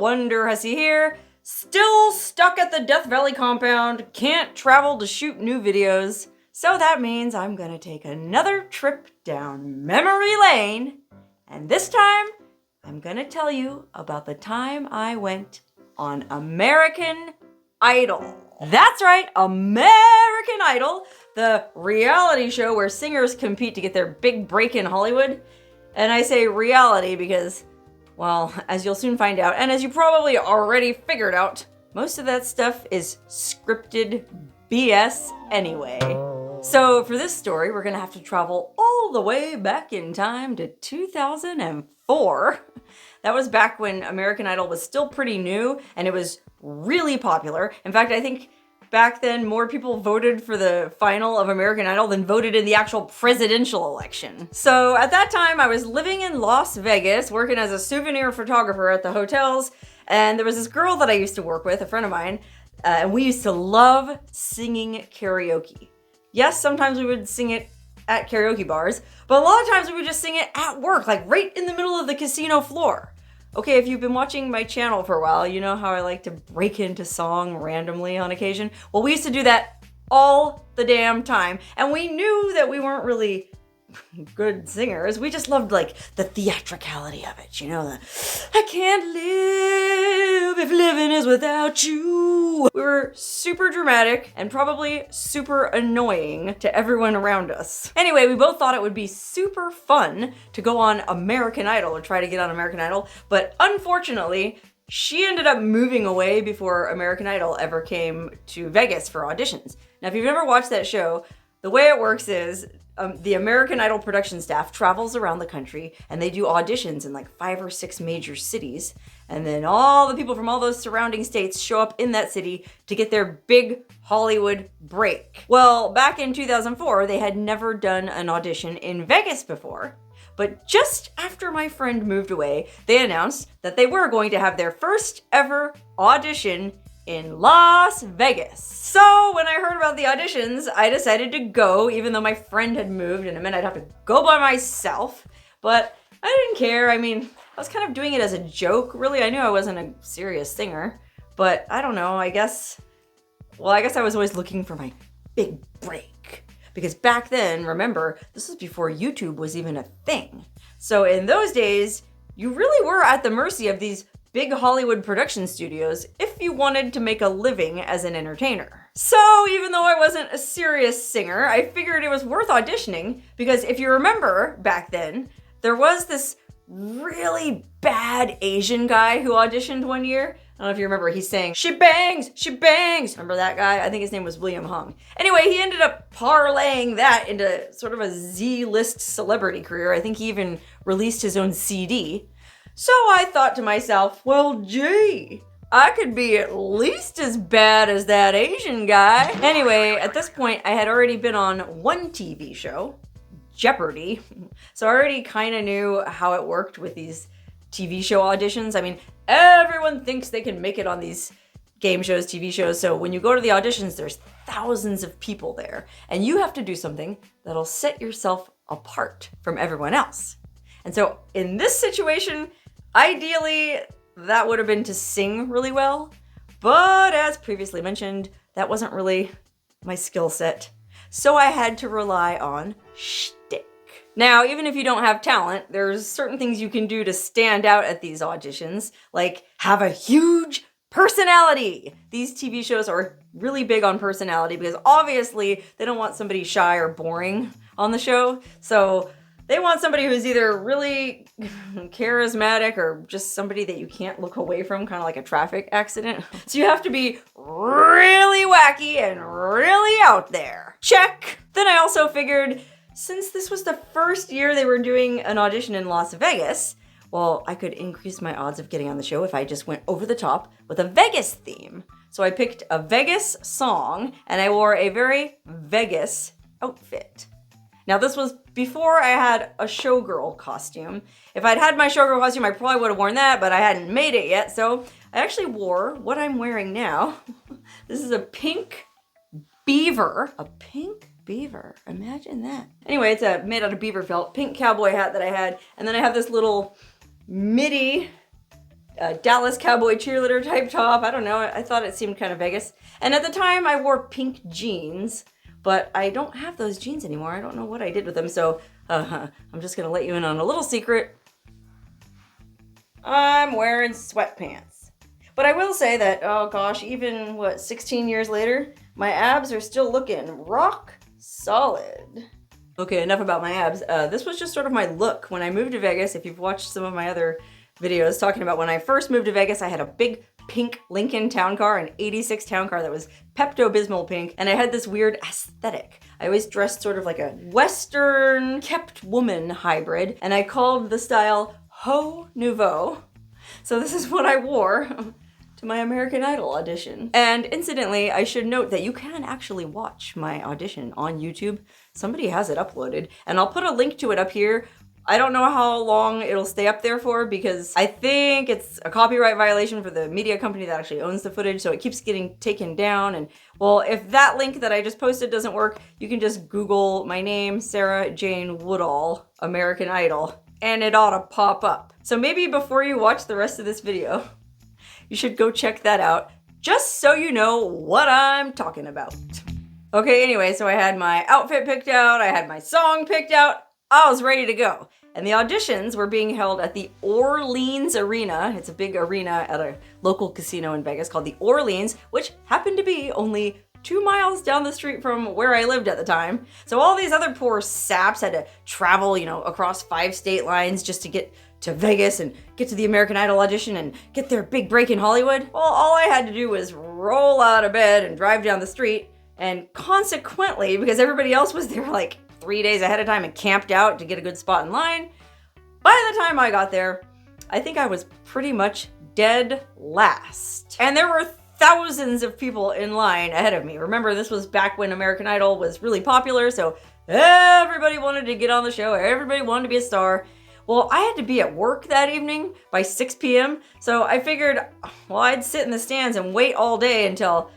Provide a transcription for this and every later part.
wonderhussie here, still stuck at the Death Valley compound, can't travel to shoot new videos. So that means I'm gonna take another trip down memory lane, and this time I'm gonna tell you about the time I went on American Idol. That's right, American Idol, the reality show where singers compete to get their big break in Hollywood. And I say reality because, well, as you'll soon find out, and as you probably already figured out, most of that stuff is scripted BS anyway. So for this story, we're gonna have to travel all the way back in time to 2004. That was back when American Idol was still pretty new and it was really popular. In fact, I think back then more people voted for the final of American Idol than voted in the actual presidential election. So at that time, I was living in Las Vegas, working as a souvenir photographer at the hotels, and there was this girl that I used to work with, a friend of mine, and we used to love singing karaoke. Yes, sometimes we would sing it at karaoke bars, but a lot of times we would just sing it at work, like right in the middle of the casino floor. Okay, if you've been watching my channel for a while, you know how I like to break into song randomly on occasion. Well, we used to do that all the damn time, and we knew that we weren't really good singers. We just loved like the theatricality of it, you know, the I can't live if living is without you. We were super dramatic and probably super annoying to everyone around us. Anyway, we both thought it would be super fun to go on American Idol or try to get on American Idol, but unfortunately, she ended up moving away before American Idol ever came to Vegas for auditions. Now, if you've never watched that show, the way it works is the American Idol production staff travels around the country and they do auditions in like 5 or 6 major cities. And then all the people from all those surrounding states show up in that city to get their big Hollywood break. Well, back in 2004, they had never done an audition in Vegas before. But just after my friend moved away, they announced that they were going to have their first ever audition in Las Vegas. So when I heard about the auditions, I decided to go, even though my friend had moved and it meant I'd have to go by myself. But I didn't care. I mean, I was kind of doing it as a joke. Really, I knew I wasn't a serious singer, but I don't know, I guess I was always looking for my big break. Because back then, remember, this was before YouTube was even a thing. So in those days, you really were at the mercy of these big Hollywood production studios if you wanted to make a living as an entertainer. So even though I wasn't a serious singer, I figured it was worth auditioning because if you remember back then, there was this really bad Asian guy who auditioned one year. I don't know if you remember, he's saying, she bangs, she bangs. Remember that guy? I think his name was William Hung. Anyway, he ended up parlaying that into sort of a Z-list celebrity career. I think he even released his own CD. So I thought to myself, well, gee, I could be at least as bad as that Asian guy. Anyway, at this point, I had already been on one TV show, Jeopardy. So I already kind of knew how it worked with these TV show auditions. I mean, everyone thinks they can make it on these game shows, TV shows. So when you go to the auditions, there's thousands of people there. And you have to do something that'll set yourself apart from everyone else. And so in this situation, ideally, that would have been to sing really well, but as previously mentioned, that wasn't really my skill set. So I had to rely on shtick. Now, even if you don't have talent, there's certain things you can do to stand out at these auditions, like have a huge personality. These TV shows are really big on personality because obviously they don't want somebody shy or boring on the show. So they want somebody who's either really charismatic or just somebody that you can't look away from, kind of like a traffic accident. So you have to be really wacky and really out there. Check. Then I also figured, since this was the first year they were doing an audition in Las Vegas, well, I could increase my odds of getting on the show if I just went over the top with a Vegas theme. So I picked a Vegas song and I wore a very Vegas outfit. Now this was before I had a showgirl costume. If I'd had my showgirl costume, I probably would have worn that, but I hadn't made it yet. So I actually wore what I'm wearing now. This is a pink beaver. A pink beaver, imagine that. Anyway, it's made out of beaver felt, pink cowboy hat that I had. And then I have this little midi Dallas cowboy cheerleader type top. I don't know. I thought it seemed kind of Vegas. And at the time I wore pink jeans, but I don't have those jeans anymore. I don't know what I did with them. So I'm just gonna let you in on a little secret. I'm wearing sweatpants. But I will say that, oh gosh, even 16 years later, my abs are still looking rock solid. Okay, enough about my abs. This was just sort of my look when I moved to Vegas. If you've watched some of my other videos talking about when I first moved to Vegas, I had a big pink Lincoln town car, an 86 town car that was Pepto-Bismol pink, and I had this weird aesthetic. I always dressed sort of like a Western kept woman hybrid, and I called the style Ho Nouveau. So this is what I wore to my American Idol audition. And incidentally, I should note that you can actually watch my audition on YouTube. Somebody has it uploaded, and I'll put a link to it up here. I don't know how long it'll stay up there for because I think it's a copyright violation for the media company that actually owns the footage, so it keeps getting taken down. And well, if that link that I just posted doesn't work, you can just Google my name, Sarah Jane Woodall, American Idol, and it ought to pop up. So maybe before you watch the rest of this video, you should go check that out, just so you know what I'm talking about. Okay, anyway, so I had my outfit picked out, I had my song picked out, I was ready to go. And the auditions were being held at the Orleans Arena. It's a big arena at a local casino in Vegas called the Orleans, which happened to be only 2 miles down the street from where I lived at the time. So all these other poor saps had to travel, across 5 state lines just to get to Vegas and get to the American Idol audition and get their big break in Hollywood. Well, all I had to do was roll out of bed and drive down the street. And consequently, because everybody else was there like 3 days ahead of time and camped out to get a good spot in line, by the time I got there, I think I was pretty much dead last. And there were thousands of people in line ahead of me. Remember, this was back when American Idol was really popular, so everybody wanted to get on the show, everybody wanted to be a star. Well, I had to be at work that evening by 6 p.m., so I figured, well, I'd sit in the stands and wait all day until,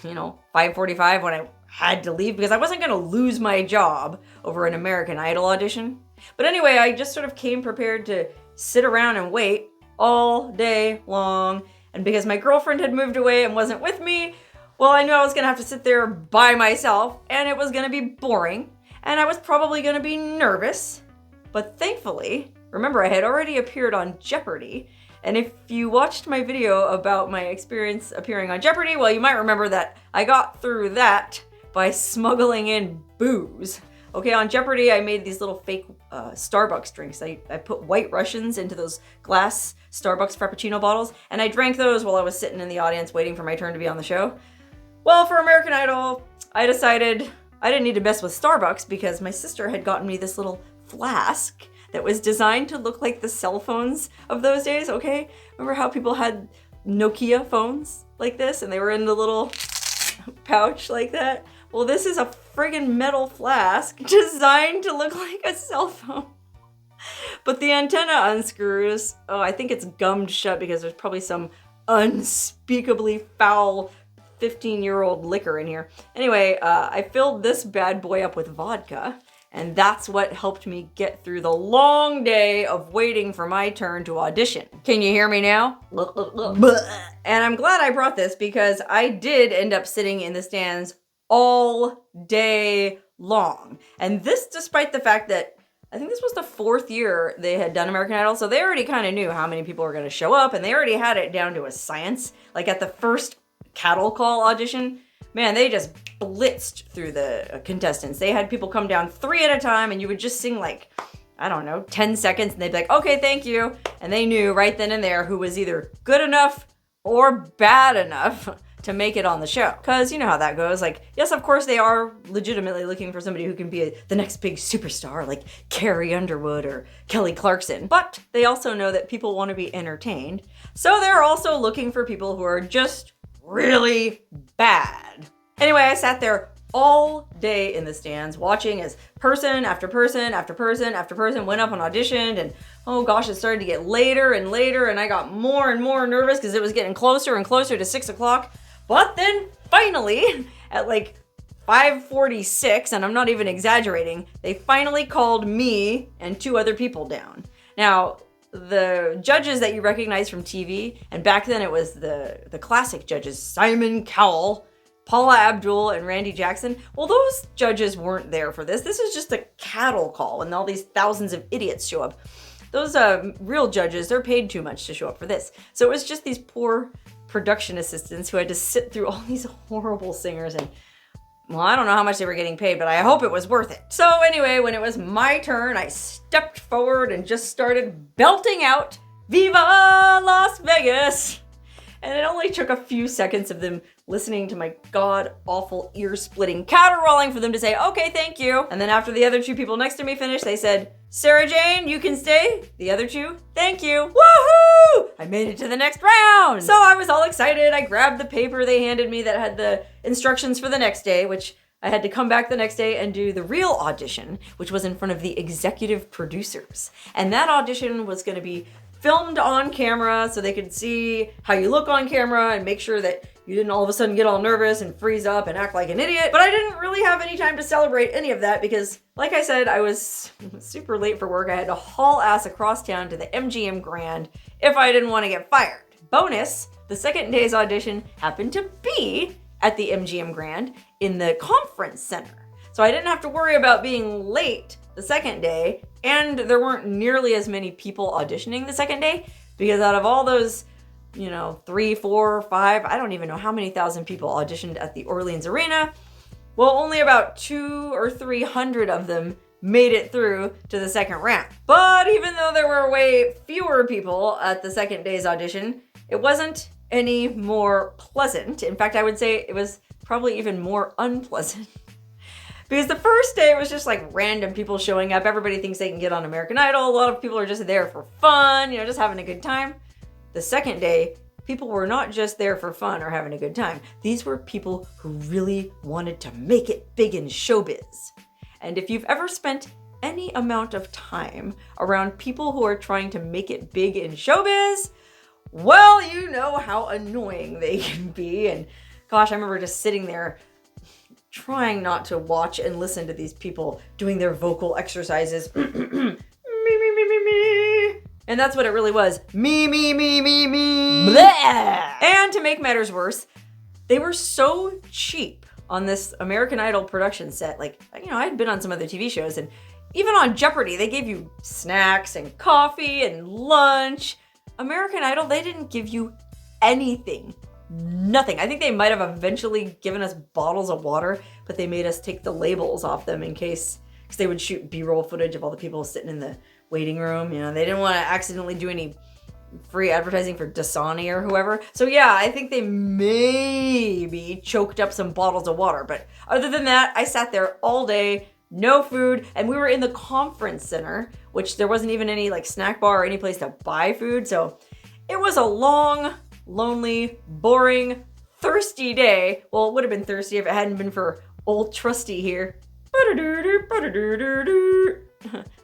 5:45 when I had to leave, because I wasn't gonna lose my job over an American Idol audition. But anyway, I just sort of came prepared to sit around and wait all day long. And because my girlfriend had moved away and wasn't with me, well, I knew I was gonna have to sit there by myself, and it was gonna be boring, and I was probably gonna be nervous. But thankfully, remember, I had already appeared on Jeopardy. And if you watched my video about my experience appearing on Jeopardy, well, you might remember that I got through that by smuggling in booze. Okay, on Jeopardy, I made these little fake Starbucks drinks. I put White Russians into those glass Starbucks Frappuccino bottles, and I drank those while I was sitting in the audience waiting for my turn to be on the show. Well, for American Idol, I decided I didn't need to mess with Starbucks because my sister had gotten me this little flask that was designed to look like the cell phones of those days, okay? Remember how people had Nokia phones like this and they were in the little pouch like that? Well, this is a friggin' metal flask designed to look like a cell phone. But the antenna unscrews. Oh, I think it's gummed shut because there's probably some unspeakably foul 15-year-old liquor in here. Anyway, I filled this bad boy up with vodka, and that's what helped me get through the long day of waiting for my turn to audition. Can you hear me now? And I'm glad I brought this because I did end up sitting in the stands all day long. And this despite the fact that I think this was the 4th year they had done American Idol, so they already kind of knew how many people were going to show up, and they already had it down to a science. Like at the first cattle call audition, man, they just blitzed through the contestants. They had people come down 3 at a time, and you would just sing like, I don't know, 10 seconds, and they'd be like, okay, thank you. And they knew right then and there who was either good enough or bad enough to make it on the show. Because you know how that goes. Like, yes, of course, they are legitimately looking for somebody who can be the next big superstar, like Carrie Underwood or Kelly Clarkson. But they also know that people want to be entertained. So they're also looking for people who are just really bad. Anyway, I sat there all day in the stands watching as person after person after person after person went up and auditioned, and oh gosh, it started to get later and later, and I got more and more nervous because it was getting closer and closer to 6 o'clock. But then finally, at like 5:46, and I'm not even exaggerating, they finally called me and 2 other people down. Now, the judges that you recognize from TV, and back then it was the classic judges, Simon Cowell, Paula Abdul, and Randy Jackson. Well, those judges weren't there for this. This is just a cattle call, and all these thousands of idiots show up. Those real judges, they're paid too much to show up for this. So it was just these poor production assistants who had to sit through all these horrible singers, and well, I don't know how much they were getting paid, but I hope it was worth it. So anyway, when it was my turn, I stepped forward and just started belting out "Viva Las Vegas!" And it only took a few seconds of them listening to my god-awful, ear-splitting caterwauling for them to say, "Okay, thank you." And then after the other two people next to me finished, they said, "Sarah Jane, you can stay." The other two, "Thank you." Woohoo! I made it to the next round. So I was all excited. I grabbed the paper they handed me that had the instructions for the next day, which I had to come back the next day and do the real audition, which was in front of the executive producers. And that audition was going to be filmed on camera so they could see how you look on camera and make sure that you didn't all of a sudden get all nervous and freeze up and act like an idiot. But I didn't really have any time to celebrate any of that because, like I said, I was super late for work. I had to haul ass across town to the MGM Grand if I didn't want to get fired. Bonus, the second day's audition happened to be at the MGM Grand in the conference center. So I didn't have to worry about being late the second day, and there weren't nearly as many people auditioning the second day because out of all those, 3, 4, 5, I don't even know how many thousand people auditioned at the Orleans Arena. Well, only about 200 or 300 of them made it through to the second round. But even though there were way fewer people at the second day's audition, it wasn't any more pleasant. In fact, I would say it was probably even more unpleasant. Because the first day it was just like random people showing up. Everybody thinks they can get on American Idol. A lot of people are just there for fun, just having a good time. The second day, people were not just there for fun or having a good time. These were people who really wanted to make it big in showbiz. And if you've ever spent any amount of time around people who are trying to make it big in showbiz, well, you know how annoying they can be. And gosh, I remember just sitting there trying not to watch and listen to these people doing their vocal exercises. Me, me, me, me, me. And that's what it really was. Me, me, me, me, me. Bleh. And to make matters worse, they were so cheap on this American Idol production set. Like, I had been on some other TV shows, and even on Jeopardy, they gave you snacks and coffee and lunch. American Idol, they didn't give you anything. Nothing. I think they might have eventually given us bottles of water, but they made us take the labels off them in case, because they would shoot B-roll footage of all the people sitting in the waiting room. They didn't want to accidentally do any free advertising for Dasani or whoever. So yeah, I think they maybe choked up some bottles of water. But other than that, I sat there all day, no food, and we were in the conference center, which there wasn't even any like snack bar or any place to buy food. So it was a long, lonely, boring, thirsty day. Well, it would have been thirsty if it hadn't been for old Trusty here.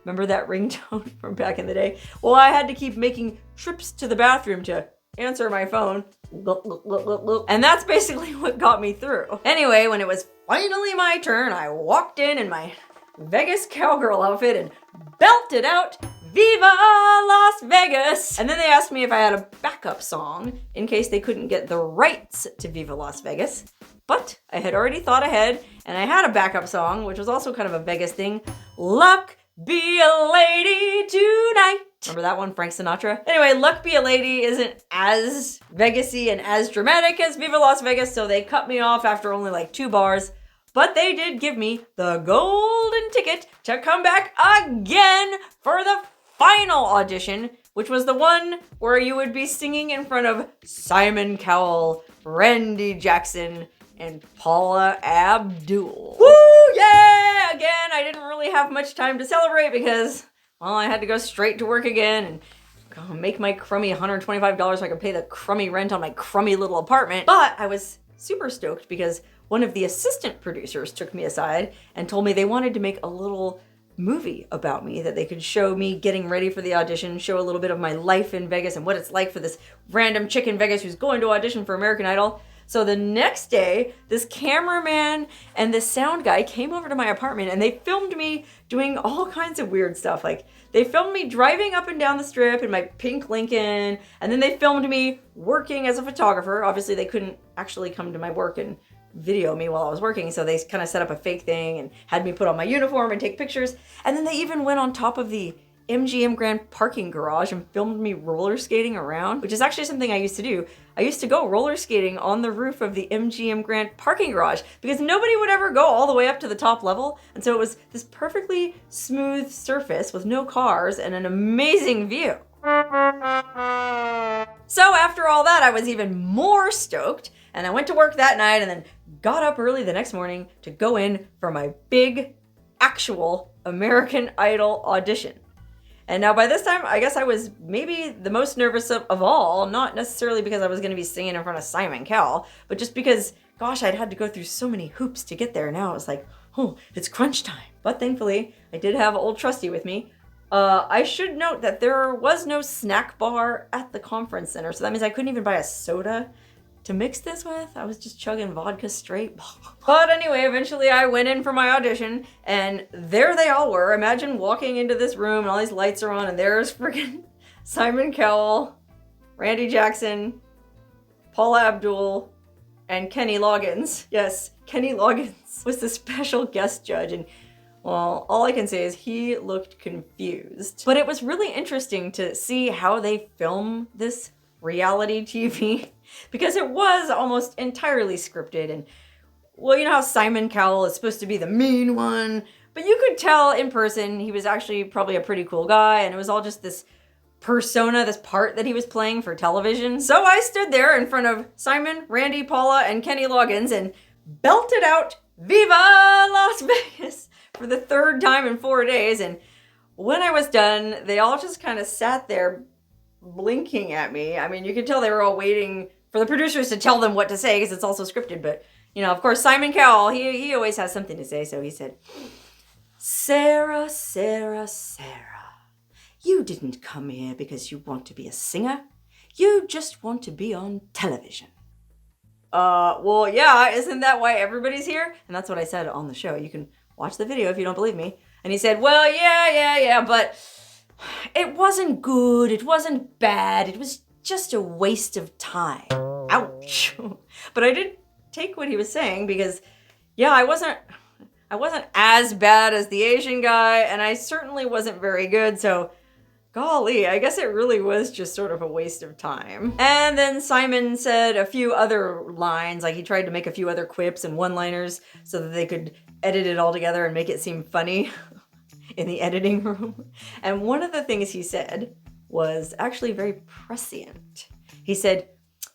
Remember that ringtone from back in the day? Well, I had to keep making trips to the bathroom to answer my phone. And that's basically what got me through. Anyway, when it was finally my turn, I walked in my Vegas cowgirl outfit and belted out "Viva Las Vegas!" And then they asked me if I had a backup song in case they couldn't get the rights to Viva Las Vegas. But I had already thought ahead, and I had a backup song, which was also kind of a Vegas thing. "Luck Be a Lady Tonight." Remember that one, Frank Sinatra? Anyway, "Luck Be a Lady" isn't as Vegas-y and as dramatic as Viva Las Vegas, so they cut me off after only like 2 bars. But they did give me the golden ticket to come back again for the final audition, which was the one where you would be singing in front of Simon Cowell, Randy Jackson, and Paula Abdul. Woo, yeah! Again, I didn't really have much time to celebrate because, well, I had to go straight to work again and make my crummy $125 so I could pay the crummy rent on my crummy little apartment. But I was super stoked because one of the assistant producers took me aside and told me they wanted to make a little movie about me that they could show me getting ready for the audition, show a little bit of my life in Vegas and what it's like for this random chick in Vegas who's going to audition for American Idol. So the next day, this cameraman and this sound guy came over to my apartment and they filmed me doing all kinds of weird stuff. Like they filmed me driving up and down the strip in my pink Lincoln, and then they filmed me working as a photographer. Obviously they couldn't actually come to my work and video me while I was working, so they kind of set up a fake thing and had me put on my uniform and take pictures. And then they even went on top of the MGM Grand parking garage and filmed me roller skating around, which is actually something I used to do. I used to go roller skating on the roof of the MGM Grand parking garage because nobody would ever go all the way up to the top level. And so it was this perfectly smooth surface with no cars and an amazing view. So after all that, I was even more stoked, and I went to work that night and then got up early the next morning to go in for my big, actual American Idol audition. And now by this time, I guess I was maybe the most nervous of all, not necessarily because I was going to be singing in front of Simon Cowell, but just because, gosh, I'd had to go through so many hoops to get there. Now it was like, oh, it's crunch time. But thankfully, I did have old Trusty with me. I should note that there was no snack bar at the conference center, so that means I couldn't even buy a soda to mix this with. I was just chugging vodka straight. But anyway, eventually I went in for my audition, and there they all were. Imagine walking into this room and all these lights are on, and there's freaking Simon Cowell, Randy Jackson, Paula Abdul, and Kenny Loggins. Yes, Kenny Loggins was the special guest judge, and well, all I can say is he looked confused. But it was really interesting to see how they film this reality TV, because it was almost entirely scripted. And well, you know how Simon Cowell is supposed to be the mean one, but you could tell in person he was actually probably a pretty cool guy, and it was all just this persona, this part that he was playing for television. So I stood there in front of Simon, Randy, Paula, and Kenny Loggins and belted out "Viva Las Vegas" for the third time in 4 days. And when I was done, they all just kind of sat there blinking at me. I mean, you could tell they were all waiting for the producers to tell them what to say because it's also scripted. But, you know, of course, Simon Cowell, he always has something to say. So he said, Sarah, Sarah, Sarah, you didn't come here because you want to be a singer. You just want to be on television. Well, yeah, isn't that why everybody's here? And that's what I said on the show. You can watch the video if you don't believe me. And he said, well, yeah, but it wasn't good. It wasn't bad. It was just a waste of time. Ouch. But I did take what he was saying because, yeah, I wasn't as bad as the Asian guy, and I certainly wasn't very good. So, golly, I guess it really was just sort of a waste of time. And then Simon said a few other lines, like he tried to make a few other quips and one-liners so that they could edit it all together and make it seem funny in the editing room. And one of the things he said was actually very prescient. He said,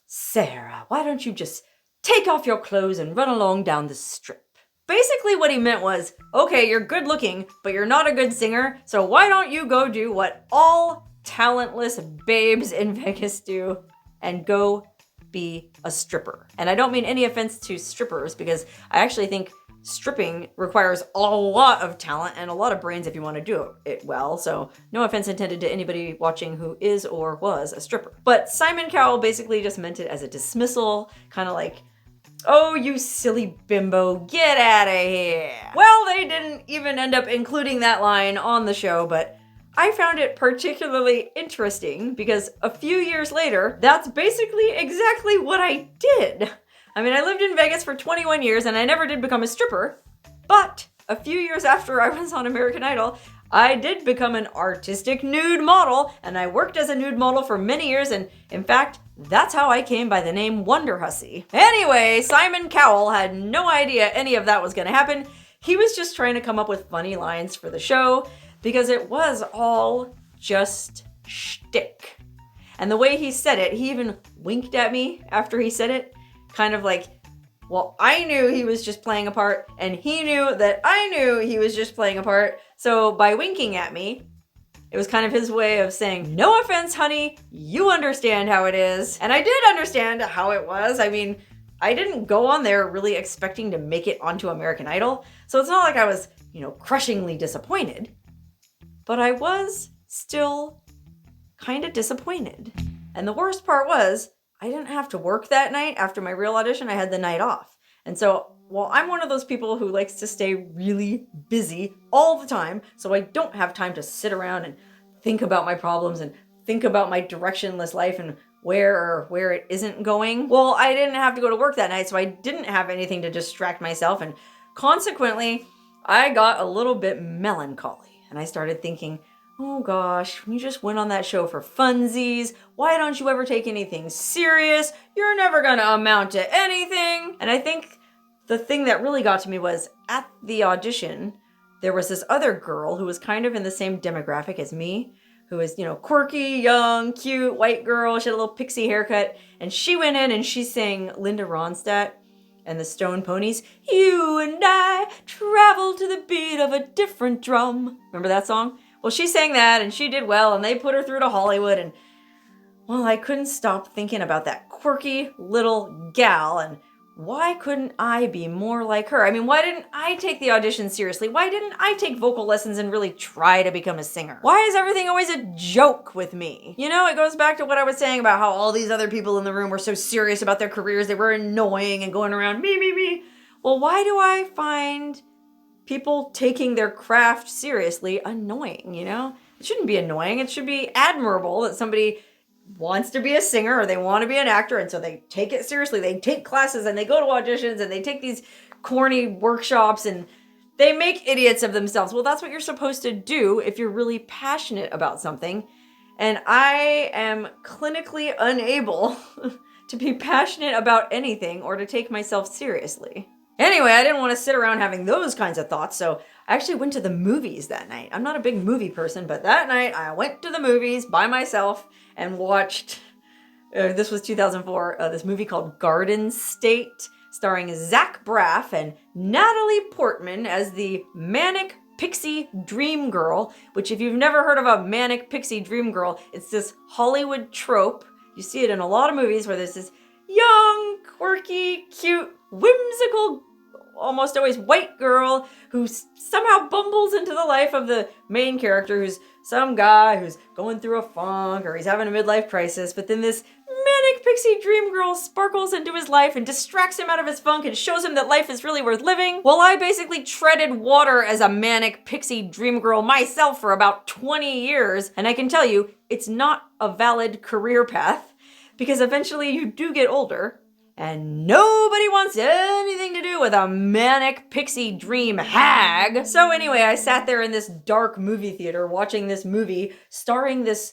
Sarah, why don't you just take off your clothes and run along down the strip? Basically what he meant was, okay, you're good looking, but you're not a good singer, so why don't you go do what all talentless babes in Vegas do and go be a stripper? And I don't mean any offense to strippers, because I actually think stripping requires a lot of talent and a lot of brains if you want to do it well. So no offense intended to anybody watching who is or was a stripper. But Simon Cowell basically just meant it as a dismissal, kind of like, oh, you silly bimbo, get out of here. Well, they didn't even end up including that line on the show, but I found it particularly interesting because a few years later, that's basically exactly what I did. I mean, I lived in Vegas for 21 years and I never did become a stripper, but a few years after I was on American Idol, I did become an artistic nude model, and I worked as a nude model for many years, and in fact, that's how I came by the name Wonderhussey. Anyway, Simon Cowell had no idea any of that was gonna happen. He was just trying to come up with funny lines for the show because it was all just shtick. And the way he said it, he even winked at me after he said it, kind of like, well, I knew he was just playing a part, and he knew that I knew he was just playing a part. So by winking at me, it was kind of his way of saying, no offense, honey, you understand how it is. And I did understand how it was. I mean, I didn't go on there really expecting to make it onto American Idol. So it's not like I was, crushingly disappointed. But I was still kind of disappointed. And the worst part was, I didn't have to work that night after my real audition. I had the night off. And so, well, I'm one of those people who likes to stay really busy all the time, so I don't have time to sit around and think about my problems and think about my directionless life and where it isn't going. Well, I didn't have to go to work that night, so I didn't have anything to distract myself, and consequently, I got a little bit melancholy, and I started thinking, oh gosh, you just went on that show for funsies. Why don't you ever take anything serious? You're never gonna amount to anything. And I think the thing that really got to me was at the audition, there was this other girl who was kind of in the same demographic as me, who was, quirky, young, cute, white girl. She had a little pixie haircut. And she went in and she sang Linda Ronstadt and the Stone Ponies, "You and I travel to the beat of a different drum." Remember that song? Well, she sang that and she did well, and they put her through to Hollywood, and well, I couldn't stop thinking about that quirky little gal, and why couldn't I be more like her? I mean, why didn't I take the audition seriously? Why didn't I take vocal lessons and really try to become a singer? Why is everything always a joke with me? It goes back to what I was saying about how all these other people in the room were so serious about their careers. They were annoying and going around, me. Well, why do I find people taking their craft seriously annoying, It shouldn't be annoying. It should be admirable that somebody wants to be a singer or they want to be an actor, and so they take it seriously. They take classes and they go to auditions and they take these corny workshops and they make idiots of themselves. Well, that's what you're supposed to do if you're really passionate about something. And I am clinically unable to be passionate about anything or to take myself seriously. Anyway, I didn't want to sit around having those kinds of thoughts, so I actually went to the movies that night. I'm not a big movie person, but that night I went to the movies by myself and watched, this was 2004, this movie called Garden State, starring Zach Braff and Natalie Portman as the manic pixie dream girl, which if you've never heard of a manic pixie dream girl, it's this Hollywood trope. You see it in a lot of movies where there's this young, quirky, cute, whimsical, almost always white girl who somehow bumbles into the life of the main character, who's some guy who's going through a funk or he's having a midlife crisis, but then this manic pixie dream girl sparkles into his life and distracts him out of his funk and shows him that life is really worth living. Well, I basically treaded water as a manic pixie dream girl myself for about 20 years, and I can tell you, it's not a valid career path, because eventually you do get older, and nobody wants anything to do with a manic pixie dream hag. So anyway, I sat there in this dark movie theater watching this movie starring this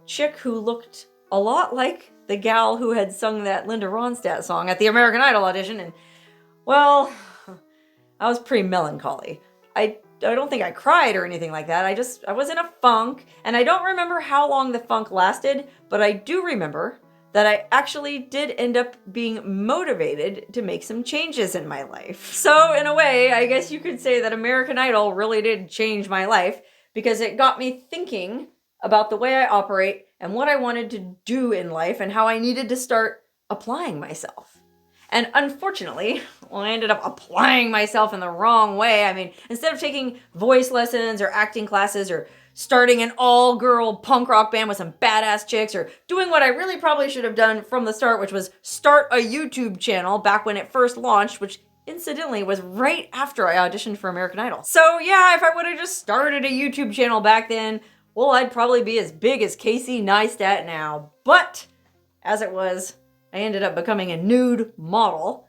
chick who looked a lot like the gal who had sung that Linda Ronstadt song at the American Idol audition. And well, I was pretty melancholy. I don't think I cried or anything like that. I was in a funk, and I don't remember how long the funk lasted, but I do remember that I actually did end up being motivated to make some changes in my life. So in a way, I guess you could say that American Idol really did change my life, because it got me thinking about the way I operate and what I wanted to do in life and how I needed to start applying myself. And unfortunately, I ended up applying myself in the wrong way. I mean, instead of taking voice lessons or acting classes or starting an all-girl punk rock band with some badass chicks, or doing what I really probably should have done from the start, which was start a YouTube channel back when it first launched, which incidentally was right after I auditioned for American Idol. So yeah, if I would have just started a YouTube channel back then, well, I'd probably be as big as Casey Neistat now. But as it was, I ended up becoming a nude model,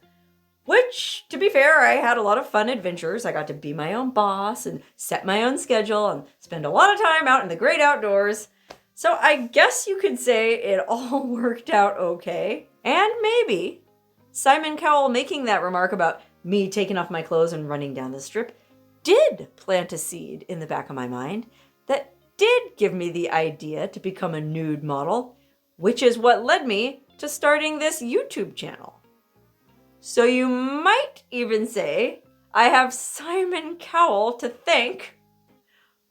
which, to be fair, I had a lot of fun adventures. I got to be my own boss and set my own schedule and spend a lot of time out in the great outdoors. So I guess you could say it all worked out okay. And maybe Simon Cowell making that remark about me taking off my clothes and running down the strip did plant a seed in the back of my mind that did give me the idea to become a nude model, which is what led me to starting this YouTube channel. So you might even say I have Simon Cowell to thank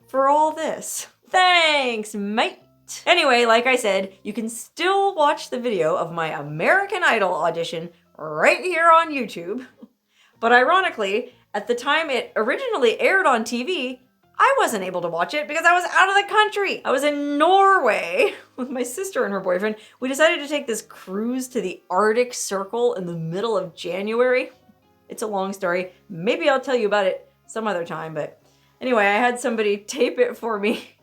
for all this. Thanks, mate. Anyway, like I said, you can still watch the video of my American Idol audition right here on YouTube. But ironically, at the time it originally aired on TV, I wasn't able to watch it because I was out of the country. I was in Norway with my sister and her boyfriend. We decided to take this cruise to the Arctic Circle in the middle of January. It's a long story. Maybe I'll tell you about it some other time, but anyway, I had somebody tape it for me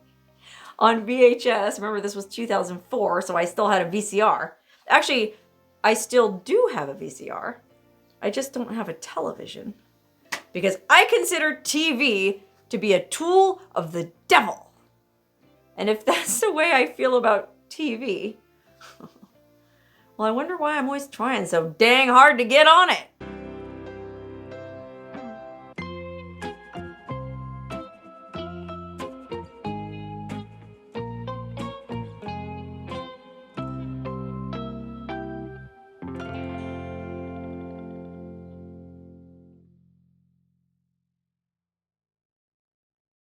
on VHS. Remember, this was 2004, so I still had a VCR. Actually, I still do have a VCR. I just don't have a television because I consider TV to be a tool of the devil. And if that's the way I feel about TV, well, I wonder why I'm always trying so dang hard to get on it.